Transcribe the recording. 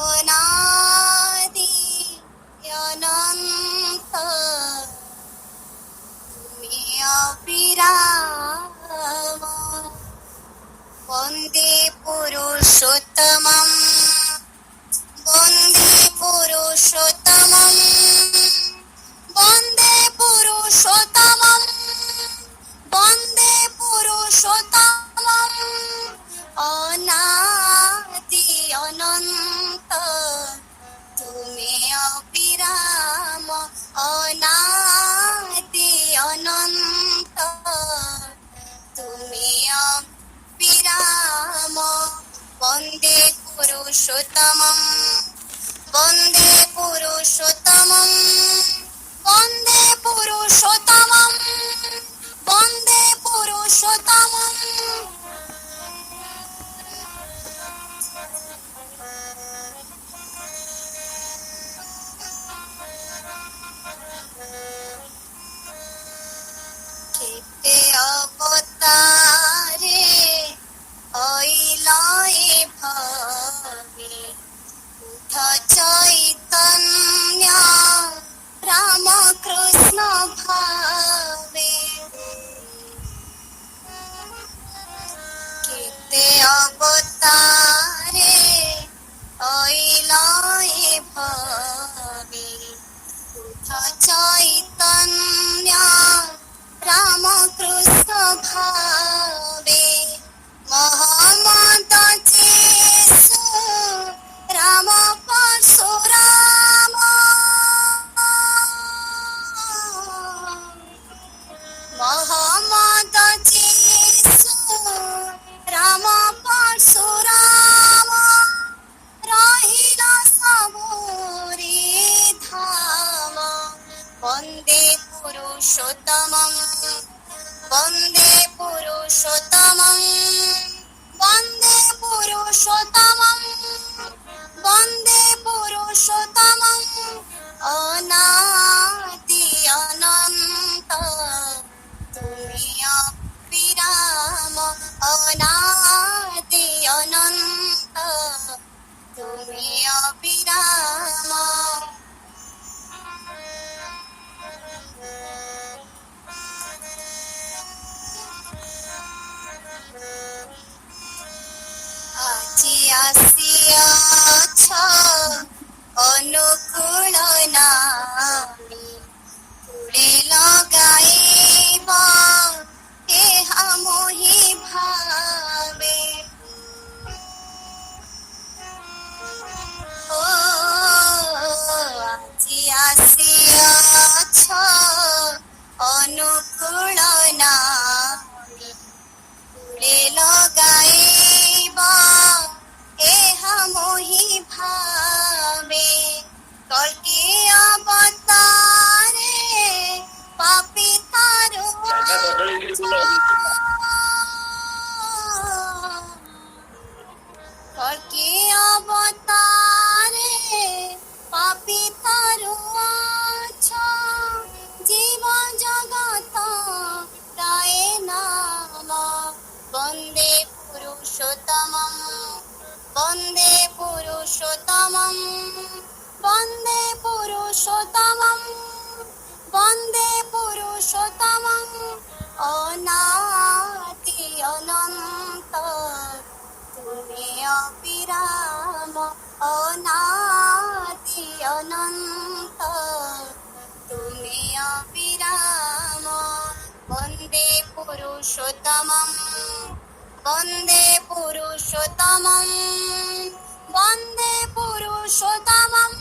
অনাদি অনন্ত তুমি অবিরাম বন্দে পুরুষোত্তমম বন্দে পুরুষোত্তমম বন্দে পুরুষোত্তমম বন্দে পুরুষোত্তমম অনাদি অনন্ত তুমি অবিরাম অনাদি অনন্ত তুমি অবিরাম বন্দে পুরুষোত্তমম বন্দে পুরুষোত্তমম বন্দে পুরুষোত্তমম বন্দে পুরুষোত্তমম কেতে অবতারে অইলয় ভাবে বুদ্ধ চৈতন্য রামকৃষ্ণ ভাবে কেতে অবতারে অইলয় ভাবে বুদ্ধ চৈতন্য রামকৃষ্ণ ভাবে মহম্মদ যিশু রাম পরশুরাম মহম্মদ যিশু রাম পরশুরাম রহিল সবুরি ধাম বন্দে পুরুষোত্তমম বন্দে পুরুষোত্তমম বন্দে পুরুষোত্তমম বন্দে পুরুষোত্তমম অনাদি অনন্ত তুমি অবিরাম অনাদি অনন্ত তুমি অবিরাম আজি আসিয়াছ অনুকূল নামি ফুলে লগাইব এহা মোহি ভাবে ও আজি আসিয়াছ অনুকূল নামি ফুলে লগাইব এহা মোহি ভাবে কল্কি অবতারে পাপি তারু কল্কি অবতারে পাপি তারু জীব জগত রায় নাম বন্দে পুরুষোত্তমম বন্দে পুরুষোত্তমম বন্দে পুরুষোত্তমম বন্দে পুরুষোত্তমম অনাদি অনন্ত তুমি অবিরাম অনাদি অনন্ত তুমি অবিরাম বন্দে পুরুষোত্তমম বন্দে পুরুষোত্তমম বন্দে পুরুষোত্তমম